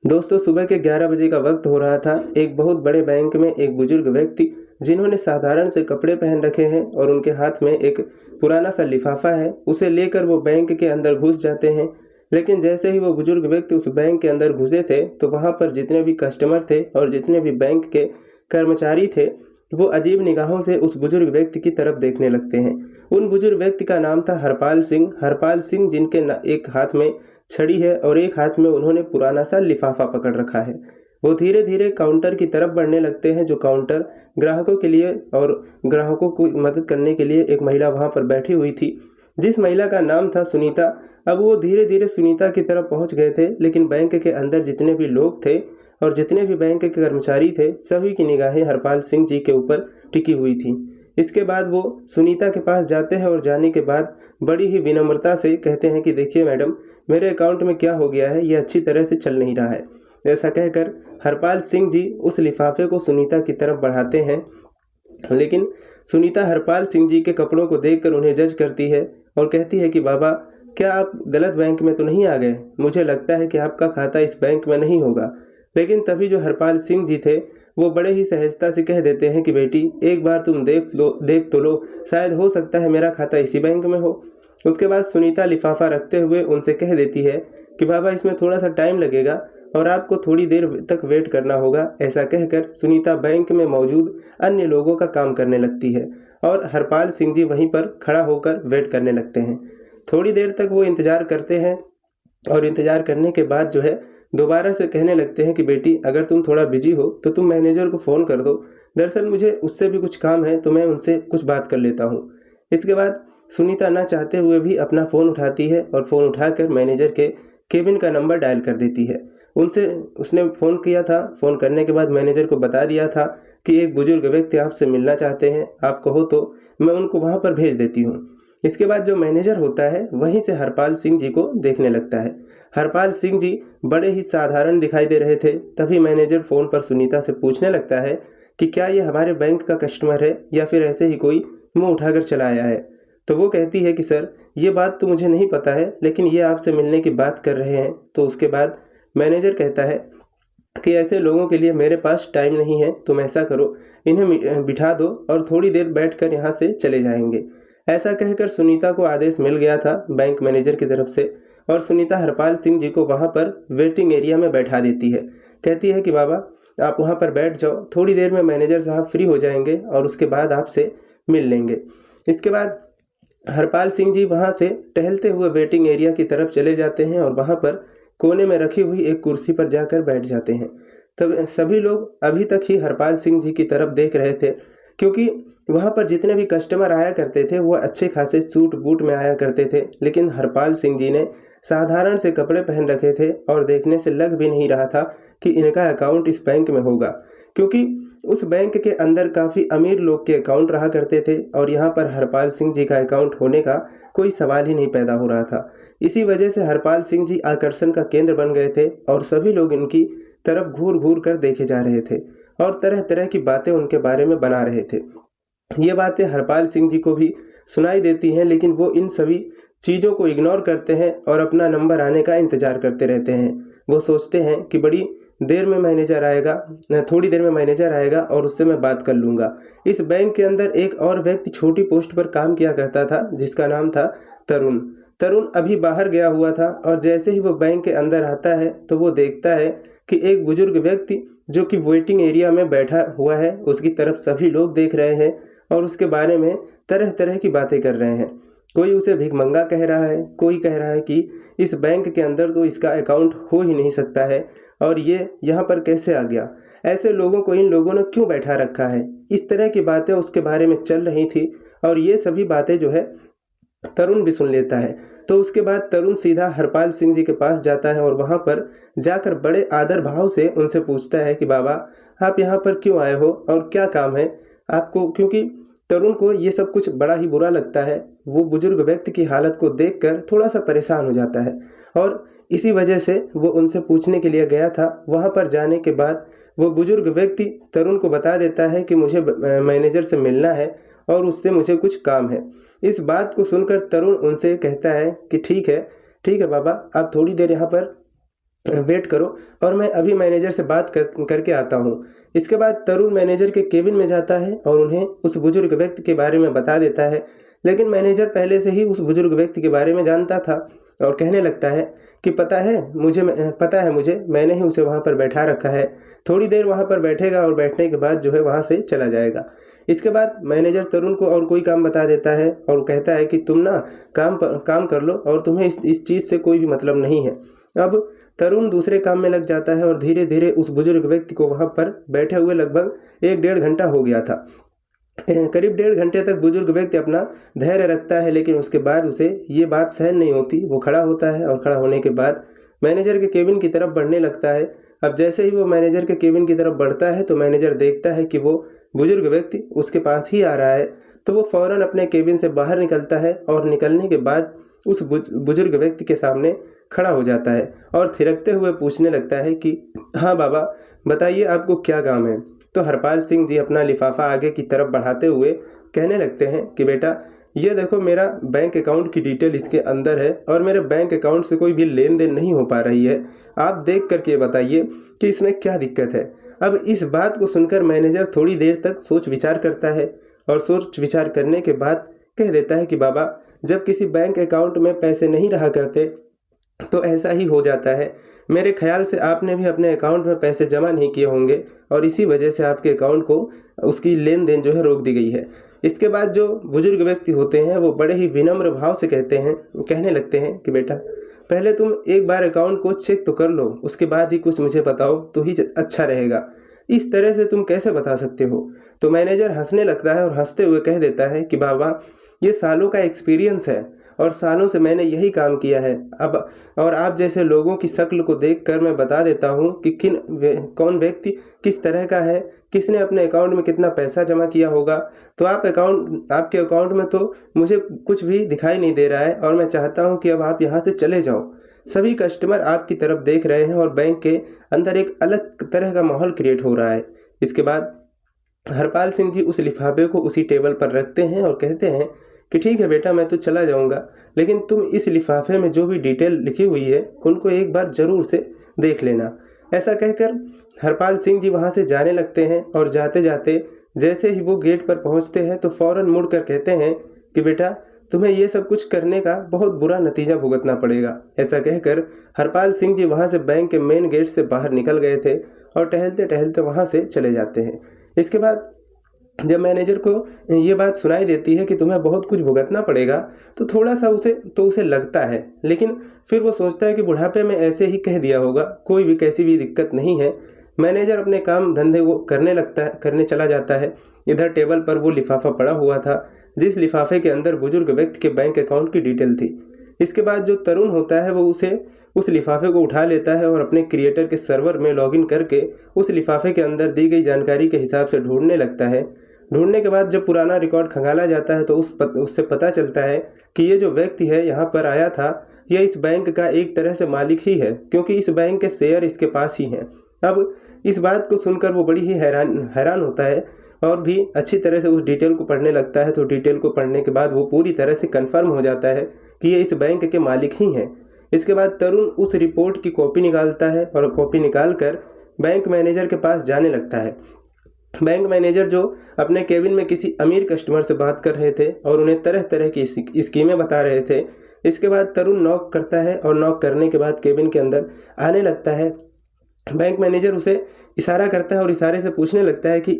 दोस्तों, सुबह के 11 बजे का वक्त हो रहा था। एक बहुत बड़े बैंक में एक बुजुर्ग व्यक्ति, जिन्होंने साधारण से कपड़े पहन रखे हैं और उनके हाथ में एक पुराना सा लिफाफा है, उसे लेकर वो बैंक के अंदर घुस जाते हैं। लेकिन जैसे ही वो बुजुर्ग व्यक्ति उस बैंक के अंदर घुसे थे, तो वहाँ पर जितने भी कस्टमर थे और जितने भी बैंक के कर्मचारी थे, वो अजीब निगाहों से उस बुजुर्ग व्यक्ति की तरफ देखने लगते हैं। उन बुजुर्ग व्यक्ति का नाम था हरपाल सिंह, जिनके एक हाथ में छड़ी है और एक हाथ में उन्होंने पुराना सा लिफाफा पकड़ रखा है। वो धीरे धीरे काउंटर की तरफ बढ़ने लगते हैं, जो काउंटर ग्राहकों के लिए और ग्राहकों को मदद करने के लिए एक महिला वहां पर बैठी हुई थी, जिस महिला का नाम था सुनीता। अब वो धीरे धीरे सुनीता की तरफ पहुंच गए थे, लेकिन बैंक के अंदर जितने भी लोग थे और जितने भी बैंक के कर्मचारी थे, सभी की निगाहें हरपाल सिंह जी के ऊपर टिकी हुई थी। इसके बाद वो सुनीता के पास जाते हैं और जाने के बाद बड़ी ही विनम्रता से कहते हैं कि देखिए मैडम, मेरे अकाउंट में क्या हो गया है, ये अच्छी तरह से चल नहीं रहा है। ऐसा कहकर हरपाल सिंह जी उस लिफाफे को सुनीता की तरफ बढ़ाते हैं, लेकिन सुनीता हरपाल सिंह जी के कपड़ों को देखकर उन्हें जज करती है और कहती है कि बाबा, क्या आप गलत बैंक में तो नहीं आ गए? मुझे लगता है कि आपका खाता इस बैंक में नहीं होगा। लेकिन तभी जो हरपाल सिंह जी थे, वो बड़े ही सहजता से कह देते हैं कि बेटी, एक बार तुम देख तो लो, शायद हो सकता है मेरा खाता इसी बैंक में हो। उसके बाद सुनीता लिफाफा रखते हुए उनसे कह देती है कि बाबा, इसमें थोड़ा सा टाइम लगेगा और आपको थोड़ी देर तक वेट करना होगा। ऐसा कहकर सुनीता बैंक में मौजूद अन्य लोगों का काम करने लगती है और हरपाल सिंह जी वहीं पर खड़ा होकर वेट करने लगते हैं। थोड़ी देर तक वो इंतज़ार करते हैं और इंतज़ार करने के बाद जो है, दोबारा से कहने लगते हैं कि बेटी, अगर तुम थोड़ा बिजी हो तो तुम मैनेजर को फ़ोन कर दो। दरअसल मुझे उससे भी कुछ काम है, तो मैं उनसे कुछ बात कर लेता हूँ। इसके बाद सुनीता ना चाहते हुए भी अपना फ़ोन उठाती है और फ़ोन उठाकर मैनेजर के केबिन का नंबर डायल कर देती है। उनसे उसने फ़ोन किया था। फ़ोन करने के बाद मैनेजर को बता दिया था कि एक बुजुर्ग व्यक्ति आपसे मिलना चाहते हैं, आप कहो तो मैं उनको वहाँ पर भेज देती हूँ। इसके बाद जो मैनेजर होता है, वहीं से हरपाल सिंह जी को देखने लगता है। हरपाल सिंह जी बड़े ही साधारण दिखाई दे रहे थे। तभी मैनेजर फ़ोन पर सुनीता से पूछने लगता है कि क्या ये हमारे बैंक का कस्टमर है या फिर ऐसे ही कोई मुंह उठाकर चला आया है। तो वो कहती है कि सर, ये बात तो मुझे नहीं पता है, लेकिन ये आपसे मिलने की बात कर रहे हैं। तो उसके बाद मैनेजर कहता है कि ऐसे लोगों के लिए मेरे पास टाइम नहीं है, तुम ऐसा करो, इन्हें बिठा दो और थोड़ी देर बैठकर यहाँ से चले जाएंगे। ऐसा कहकर सुनीता को आदेश मिल गया था बैंक मैनेजर की तरफ से, और सुनीता हरपाल सिंह जी को वहाँ पर वेटिंग एरिया में बैठा देती है। कहती है कि बाबा, आप वहाँ पर बैठ जाओ, थोड़ी देर में मैनेजर साहब फ्री हो जाएंगे और उसके बाद आपसे मिल लेंगे। इसके बाद हरपाल सिंह जी वहाँ से टहलते हुए वेटिंग एरिया की तरफ चले जाते हैं और वहाँ पर कोने में रखी हुई एक कुर्सी पर जाकर बैठ जाते हैं। तब सभी लोग अभी तक ही हरपाल सिंह जी की तरफ देख रहे थे, क्योंकि वहाँ पर जितने भी कस्टमर आया करते थे, वो अच्छे खासे सूट बूट में आया करते थे। लेकिन हरपाल सिंह जी ने साधारण से कपड़े पहन रखे थे और देखने से लग भी नहीं रहा था कि इनका अकाउंट इस बैंक में होगा, क्योंकि उस बैंक के अंदर काफ़ी अमीर लोग के अकाउंट रहा करते थे और यहाँ पर हरपाल सिंह जी का अकाउंट होने का कोई सवाल ही नहीं पैदा हो रहा था। इसी वजह से हरपाल सिंह जी आकर्षण का केंद्र बन गए थे और सभी लोग इनकी तरफ घूर घूर कर देखे जा रहे थे और तरह तरह की बातें उनके बारे में बना रहे थे। ये बातें हरपाल सिंह जी को भी सुनाई देती हैं, लेकिन वो इन सभी चीज़ों को इग्नोर करते हैं और अपना नंबर आने का इंतज़ार करते रहते हैं। वो सोचते हैं कि बड़ी देर में मैनेजर आएगा, थोड़ी देर में मैनेजर आएगा और उससे मैं बात कर लूँगा। इस बैंक के अंदर एक और व्यक्ति छोटी पोस्ट पर काम किया करता था, जिसका नाम था तरुण। तरुण अभी बाहर गया हुआ था और जैसे ही वो बैंक के अंदर आता है, तो वो देखता है कि एक बुजुर्ग व्यक्ति जो कि वेटिंग एरिया में बैठा हुआ है, उसकी तरफ सभी लोग देख रहे हैं और उसके बारे में तरह तरह की बातें कर रहे हैं। कोई उसे भिखमंगा कह रहा है, कोई कह रहा है कि इस बैंक के अंदर तो इसका अकाउंट हो ही नहीं सकता है और ये यहाँ पर कैसे आ गया, ऐसे लोगों को इन लोगों ने क्यों बैठा रखा है। इस तरह की बातें उसके बारे में चल रही थी और ये सभी बातें जो है तरुण भी सुन लेता है। तो उसके बाद तरुण सीधा हरपाल सिंह जी के पास जाता है और वहाँ पर जाकर बड़े आदर भाव से उनसे पूछता है कि बाबा, आप यहाँ पर क्यों आए हो और क्या काम है आपको। क्योंकि तरुण को ये सब कुछ बड़ा ही बुरा लगता है। वो बुजुर्ग व्यक्ति की हालत को देखकर थोड़ा सा परेशान हो जाता है और इसी वजह से वो उनसे पूछने के लिए गया था। वहाँ पर जाने के बाद वो बुजुर्ग व्यक्ति तरुण को बता देता है कि मुझे मैनेजर से मिलना है और उससे मुझे कुछ काम है। इस बात को सुनकर तरुण उनसे कहता है कि ठीक है बाबा, आप थोड़ी देर यहाँ पर वेट करो और मैं अभी मैनेजर से बात करके आता हूँ। इसके बाद तरुण मैनेजर के केबिन में जाता है और उन्हें उस बुजुर्ग व्यक्ति के बारे में बता देता है। लेकिन मैनेजर पहले से ही उस बुजुर्ग व्यक्ति के बारे में जानता था और कहने लगता है कि पता है मुझे, मैंने ही उसे वहाँ पर बैठा रखा है। थोड़ी देर वहाँ पर बैठेगा और बैठने के बाद जो है वहाँ से चला जाएगा। इसके बाद मैनेजर तरुण को और कोई काम बता देता है और कहता है कि तुम ना काम कर लो और तुम्हें इस चीज़ से कोई भी मतलब नहीं है। अब तरुण दूसरे काम में लग जाता है और धीरे धीरे उस बुजुर्ग व्यक्ति को वहाँ पर बैठे हुए लगभग 1-1.5 घंटा हो गया था। करीब 1.5 घंटे तक बुजुर्ग व्यक्ति अपना धैर्य रखता है, लेकिन उसके बाद उसे ये बात सहन नहीं होती। वो खड़ा होता है और खड़ा होने के बाद मैनेजर के केबिन की तरफ बढ़ने लगता है। अब जैसे ही वो मैनेजर के केबिन की तरफ बढ़ता है तो मैनेजर देखता है कि वो बुजुर्ग व्यक्ति उसके पास ही आ रहा है। तो वो फौरन अपने केबिन से बाहर निकलता है और निकलने के बाद उस बुजुर्ग व्यक्ति के सामने खड़ा हो जाता है और थिरकते हुए पूछने लगता है कि हाँ बाबा, बताइए आपको क्या काम है। तो हरपाल सिंह जी अपना लिफाफा आगे की तरफ बढ़ाते हुए कहने लगते हैं कि बेटा, ये देखो मेरा बैंक अकाउंट की डिटेल इसके अंदर है और मेरे बैंक अकाउंट से कोई भी लेन देन नहीं हो पा रही है। आप देख करके बताइए कि इसमें क्या दिक्कत है। अब इस बात को सुनकर मैनेजर थोड़ी देर तक सोच विचार करता है और सोच विचार करने के बाद कह देता है कि बाबा, जब किसी बैंक अकाउंट में पैसे नहीं रहा करते तो ऐसा ही हो जाता है। मेरे ख्याल से आपने भी अपने अकाउंट में पैसे जमा नहीं किए होंगे और इसी वजह से आपके अकाउंट को उसकी लेन देन जो है रोक दी गई है। इसके बाद जो बुजुर्ग व्यक्ति होते हैं वो बड़े ही विनम्र भाव से कहने लगते हैं कि बेटा, पहले तुम एक बार अकाउंट को चेक तो कर लो, उसके बाद ही कुछ मुझे बताओ तो ही अच्छा रहेगा। इस तरह से तुम कैसे बता सकते हो। तो मैनेजर हंसने लगता है और हंसते हुए कह देता है कि बाबा, ये सालों का एक्सपीरियंस है और सालों से मैंने यही काम किया है। अब और आप जैसे लोगों की शक्ल को देखकर मैं बता देता हूँ कि कौन व्यक्ति किस तरह का है, किसने अपने अकाउंट में कितना पैसा जमा किया होगा। तो आपके अकाउंट में तो मुझे कुछ भी दिखाई नहीं दे रहा है और मैं चाहता हूँ कि अब आप यहाँ से चले जाओ। सभी कस्टमर आपकी तरफ देख रहे हैं और बैंक के अंदर एक अलग तरह का माहौल क्रिएट हो रहा है। इसके बाद हरपाल सिंह जी उस लिफाफे को उसी टेबल पर रखते हैं और कहते हैं कि ठीक है बेटा, मैं तो चला जाऊंगा, लेकिन तुम इस लिफाफे में जो भी डिटेल लिखी हुई है उनको एक बार ज़रूर से देख लेना। ऐसा कहकर हरपाल सिंह जी वहाँ से जाने लगते हैं और जाते जाते जैसे ही वो गेट पर पहुँचते हैं तो फौरन मुड़कर कहते हैं कि बेटा, तुम्हें ये सब कुछ करने का बहुत बुरा नतीजा भुगतना पड़ेगा। ऐसा कहकर हरपाल सिंह जी वहाँ से बैंक के मेन गेट से बाहर निकल गए थे और टहलते टहलते वहाँ से चले जाते हैं। इसके बाद जब मैनेजर को ये बात सुनाई देती है कि तुम्हें बहुत कुछ भुगतना पड़ेगा तो थोड़ा सा उसे लगता है, लेकिन फिर वो सोचता है कि बुढ़ापे में ऐसे ही कह दिया होगा, कोई भी कैसी भी दिक्कत नहीं है। मैनेजर अपने काम धंधे को करने चला जाता है। इधर टेबल पर वो लिफाफा पड़ा हुआ था जिस लिफाफे के अंदर बुजुर्ग व्यक्ति के बैंक अकाउंट की डिटेल थी। इसके बाद जो तरुण होता है वो उस लिफाफे को उठा लेता है और अपने क्रिएटर के सर्वर में लॉगिन करके उस लिफाफे के अंदर दी गई जानकारी के हिसाब से ढूंढने लगता है। ढूंढने के बाद जब पुराना रिकॉर्ड खंगाला जाता है तो उससे पता चलता है कि ये जो व्यक्ति है यहाँ पर आया था, यह इस बैंक का एक तरह से मालिक ही है, क्योंकि इस बैंक के शेयर इसके पास ही हैं। अब इस बात को सुनकर वो बड़ी ही हैरान होता है और भी अच्छी तरह से उस डिटेल को पढ़ने लगता है। तो डिटेल को पढ़ने के बाद वो पूरी तरह से कन्फर्म हो जाता है कि ये इस बैंक के मालिक ही हैं। इसके बाद तरुण उस रिपोर्ट की कॉपी निकालता है और कॉपी निकाल कर बैंक मैनेजर के पास जाने लगता है। बैंक मैनेजर जो अपने केबिन में किसी अमीर कस्टमर से बात कर रहे थे और उन्हें तरह तरह की स्कीमें बता रहे थे। इसके बाद तरुण नॉक करता है और नॉक करने के बाद केबिन के अंदर आने लगता है। बैंक मैनेजर उसे इशारा करता है और इशारे से पूछने लगता है कि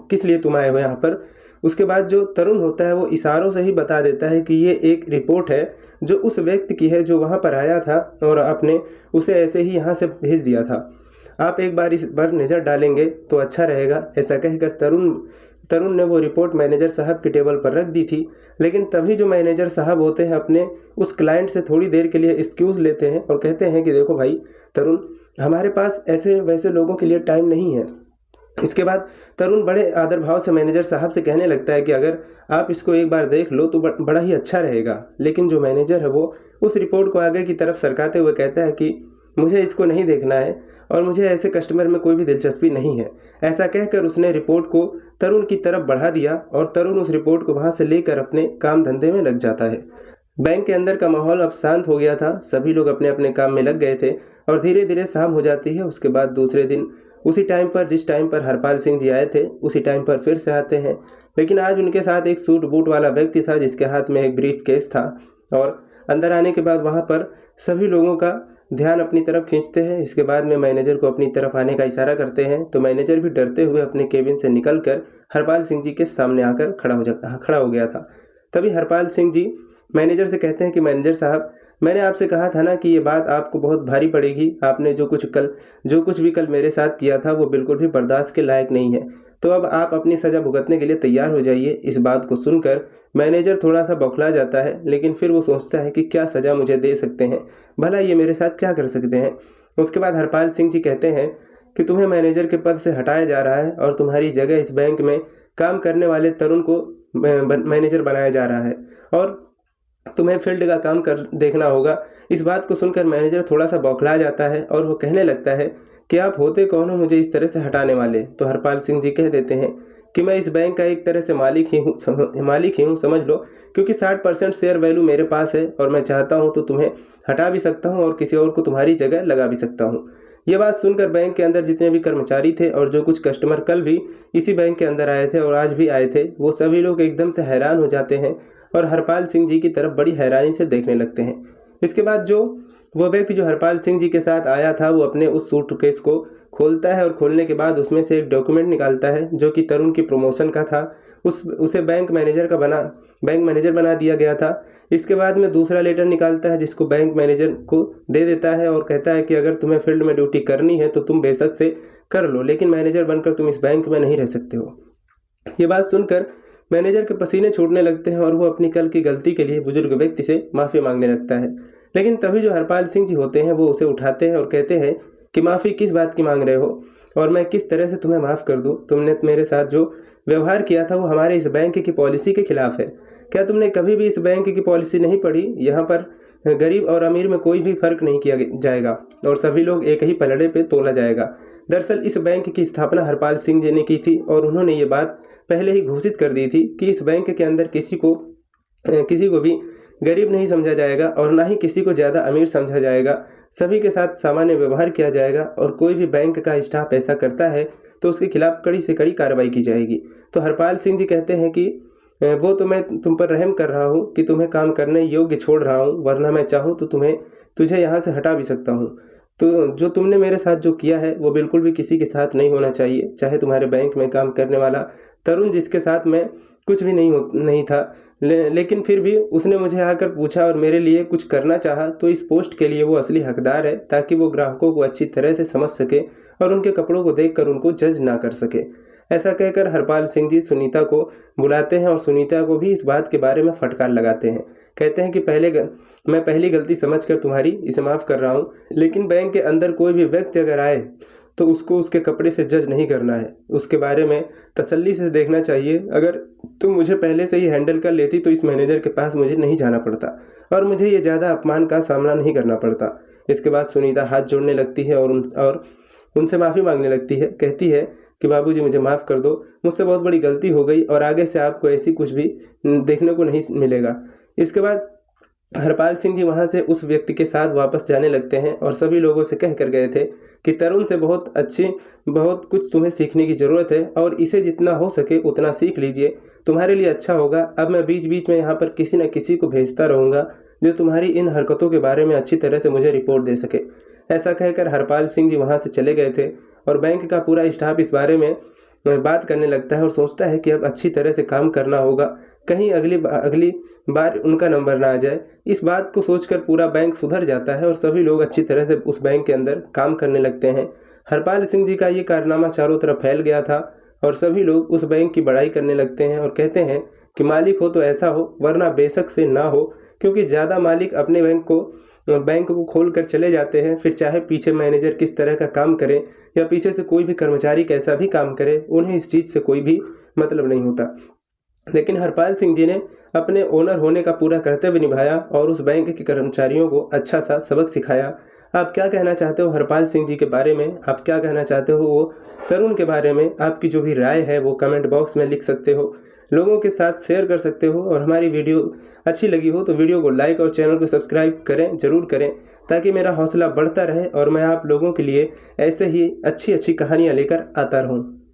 किस लिए तुम आए हो यहाँ पर। उसके बाद जो तरुण होता है वो इशारों से ही बता देता है कि ये एक रिपोर्ट है जो उस व्यक्ति की है जो वहाँ पर आया था और आपने उसे ऐसे ही यहाँ से भेज दिया था। आप एक बार इस पर नज़र डालेंगे तो अच्छा रहेगा। ऐसा कहकर तरुण ने वो रिपोर्ट मैनेजर साहब के टेबल पर रख दी थी। लेकिन तभी जो मैनेजर साहब होते हैं अपने उस क्लाइंट से थोड़ी देर के लिए एक्सक्यूज़ लेते हैं और कहते हैं कि देखो भाई तरुण, हमारे पास ऐसे वैसे लोगों के लिए टाइम नहीं है। इसके बाद तरुण बड़े आदर भाव से मैनेजर साहब से कहने लगता है कि अगर आप इसको एक बार देख लो तो बड़ा ही अच्छा रहेगा। लेकिन जो मैनेजर है वो उस रिपोर्ट को आगे की तरफ सरकाते हुए कहता है कि मुझे इसको नहीं देखना है और मुझे ऐसे कस्टमर में कोई भी दिलचस्पी नहीं है। ऐसा कहकर उसने रिपोर्ट को तरुण की तरफ बढ़ा दिया और तरुण उस रिपोर्ट को वहाँ से लेकर अपने काम धंधे में लग जाता है। बैंक के अंदर का माहौल अब शांत हो गया था। सभी लोग अपने अपने काम में लग गए थे और धीरे धीरे शाम हो जाती है। उसके बाद दूसरे दिन उसी टाइम पर, जिस टाइम पर हरपाल सिंह जी आए थे, उसी टाइम पर फिर से आते हैं। लेकिन आज उनके साथ एक सूट बूट वाला व्यक्ति था जिसके हाथ में एक ब्रीफ केस था। और अंदर आने के बाद वहाँ पर सभी लोगों का ध्यान अपनी तरफ खींचते हैं। इसके बाद में मैनेजर को अपनी तरफ आने का इशारा करते हैं, तो मैनेजर भी डरते हुए अपने केबिन से निकलकर हरपाल सिंह जी के सामने आकर खड़ा हो गया था। तभी हरपाल सिंह जी मैनेजर से कहते हैं कि मैनेजर साहब, मैंने आपसे कहा था ना कि ये बात आपको बहुत भारी पड़ेगी। आपने जो कुछ भी कल मेरे साथ किया था वो बिल्कुल भी बर्दाश्त के लायक नहीं है। तो अब आप अपनी सज़ा भुगतने के लिए तैयार हो जाइए। इस बात को सुनकर मैनेजर थोड़ा सा बौखला जाता है, लेकिन फिर वो सोचता है कि क्या सज़ा मुझे दे सकते हैं, भला ये मेरे साथ क्या कर सकते हैं। उसके बाद हरपाल सिंह जी कहते हैं कि तुम्हें मैनेजर के पद से हटाया जा रहा है और तुम्हारी जगह इस बैंक में काम करने वाले तरुण को मैनेजर बनाया जा रहा है और तुम्हें फील्ड का काम कर देखना होगा। इस बात को सुनकर मैनेजर थोड़ा सा बौखला जाता है और वो कहने लगता है कि आप होते कौन हो मुझे इस तरह से हटाने वाले। तो हरपाल सिंह जी कह देते हैं कि मैं इस बैंक का एक तरह से मालिक ही हूँ, समझ लो, क्योंकि 60% शेयर वैल्यू मेरे पास है और मैं चाहता हूँ तो तुम्हें हटा भी सकता हूँ और किसी और को तुम्हारी जगह लगा भी सकता हूँ। ये बात सुनकर बैंक के अंदर जितने भी कर्मचारी थे और जो कुछ कस्टमर कल भी इसी बैंक के अंदर आए थे और आज भी आए थे, वो सभी लोग एकदम से हैरान हो जाते हैं और हरपाल सिंह जी की तरफ बड़ी हैरानी से देखने लगते हैं। इसके बाद वो व्यक्ति जो हरपाल सिंह जी के साथ आया था, वो अपने उस सूटकेस को खोलता है और खोलने के बाद उसमें से एक डॉक्यूमेंट निकालता है जो कि तरुण की प्रमोशन का था। उसे बैंक मैनेजर बना दिया गया था। इसके बाद में दूसरा लेटर निकालता है जिसको बैंक मैनेजर को दे देता है और कहता है कि अगर तुम्हें फील्ड में ड्यूटी करनी है तो तुम बेशक से कर लो, लेकिन मैनेजर बनकर तुम इस बैंक में नहीं रह सकते हो। ये बात सुनकर मैनेजर के पसीने छूटने लगते हैं और वो अपनी कल की गलती के लिए बुजुर्ग व्यक्ति से माफ़ी मांगने लगता है। लेकिन तभी जो हरपाल सिंह जी होते हैं वो उसे उठाते हैं और कहते हैं कि माफ़ी किस बात की मांग रहे हो और मैं किस तरह से तुम्हें माफ़ कर दूं। तुमने मेरे साथ जो व्यवहार किया था वो हमारे इस बैंक की पॉलिसी के खिलाफ है। क्या तुमने कभी भी इस बैंक की पॉलिसी नहीं पढ़ी? यहाँ पर गरीब और अमीर में कोई भी फर्क नहीं किया जाएगा और सभी लोग एक ही पलड़े पे तोला जाएगा। दरअसल इस बैंक की स्थापना हरपाल सिंह जी ने की थी और उन्होंने ये बात पहले ही घोषित कर दी थी कि इस बैंक के अंदर किसी को भी गरीब नहीं समझा जाएगा और ना ही किसी को ज़्यादा अमीर समझा जाएगा। सभी के साथ सामान्य व्यवहार किया जाएगा और कोई भी बैंक का स्टाफ ऐसा करता है तो उसके खिलाफ कड़ी से कड़ी कार्रवाई की जाएगी। तो हरपाल सिंह जी कहते हैं कि वो तो मैं तुम पर रहम कर रहा हूँ कि तुम्हें काम करने योग्य छोड़ रहा हूँ, वरना मैं चाहूँ तो तुझे यहाँ से हटा भी सकता हूँ। तो जो तुमने मेरे साथ जो किया है वो बिल्कुल भी किसी के साथ नहीं होना चाहिए, चाहे तुम्हारे बैंक में काम करने वाला तरुण जिसके साथ मैं कुछ भी नहीं था, लेकिन फिर भी उसने मुझे आकर पूछा और मेरे लिए कुछ करना चाहा, तो इस पोस्ट के लिए वो असली हकदार है, ताकि वो ग्राहकों को अच्छी तरह से समझ सके और उनके कपड़ों को देखकर उनको जज ना कर सके। ऐसा कहकर हरपाल सिंह जी सुनीता को बुलाते हैं और सुनीता को भी इस बात के बारे में फटकार लगाते हैं। कहते हैं कि मैं पहली गलती समझकर तुम्हारी इसे माफ़ कर रहा हूँ, लेकिन बैंक के अंदर कोई भी व्यक्ति अगर आए तो उसको उसके कपड़े से जज नहीं करना है, उसके बारे में तसल्ली से देखना चाहिए। अगर तुम मुझे पहले से ही हैंडल कर लेती तो इस मैनेजर के पास मुझे नहीं जाना पड़ता और मुझे ये ज़्यादा अपमान का सामना नहीं करना पड़ता। इसके बाद सुनीता हाथ जोड़ने लगती है और उनसे माफ़ी मांगने लगती है। कहती है कि बाबूजी मुझे माफ़ कर दो, मुझसे बहुत बड़ी गलती हो गई और आगे से आपको ऐसी कुछ भी देखने को नहीं मिलेगा। इसके बाद हरपाल सिंह जी वहाँ से उस व्यक्ति के साथ वापस जाने लगते हैं और सभी लोगों से कह कर गए थे कि तरुण से बहुत कुछ तुम्हें सीखने की ज़रूरत है और इसे जितना हो सके उतना सीख लीजिए, तुम्हारे लिए अच्छा होगा। अब मैं बीच बीच में यहाँ पर किसी न किसी को भेजता रहूँगा जो तुम्हारी इन हरकतों के बारे में अच्छी तरह से मुझे रिपोर्ट दे सके। ऐसा कहकर हरपाल सिंह जी वहाँ से चले गए थे और बैंक का पूरा स्टाफ इस बारे में बात करने लगता है और सोचता है कि अब अच्छी तरह से काम करना होगा, कहीं अगली बार उनका नंबर ना आ जाए। इस बात को सोचकर पूरा बैंक सुधर जाता है और सभी लोग अच्छी तरह से उस बैंक के अंदर काम करने लगते हैं। हरपाल सिंह जी का ये कारनामा चारों तरफ फैल गया था और सभी लोग उस बैंक की बड़ाई करने लगते हैं और कहते हैं कि मालिक हो तो ऐसा हो, वरना बेशक से ना हो, क्योंकि ज़्यादा मालिक अपने बैंक को खोल कर चले जाते हैं, फिर चाहे पीछे मैनेजर किस तरह का काम करे या पीछे से कोई भी कर्मचारी कैसा भी काम करे, उन्हें इस चीज़ से कोई भी मतलब नहीं होता। लेकिन हरपाल सिंह जी ने अपने ओनर होने का पूरा कर्तव्य निभाया और उस बैंक के कर्मचारियों को अच्छा सा सबक सिखाया। आप क्या कहना चाहते हो हरपाल सिंह जी के बारे में? आप क्या कहना चाहते हो वो तरुण के बारे में? आपकी जो भी राय है वो कमेंट बॉक्स में लिख सकते हो। लोगों के साथ शेयर कर सकते हो। और हमारी वीडियो अच्छी लगी हो तो वीडियो को लाइक और चैनल को सब्सक्राइब करें, ज़रूर करें, ताकि मेरा हौसला बढ़ता रहे और मैं आप लोगों के लिए ऐसे ही अच्छी अच्छी कहानियाँ लेकर आता रहूँ।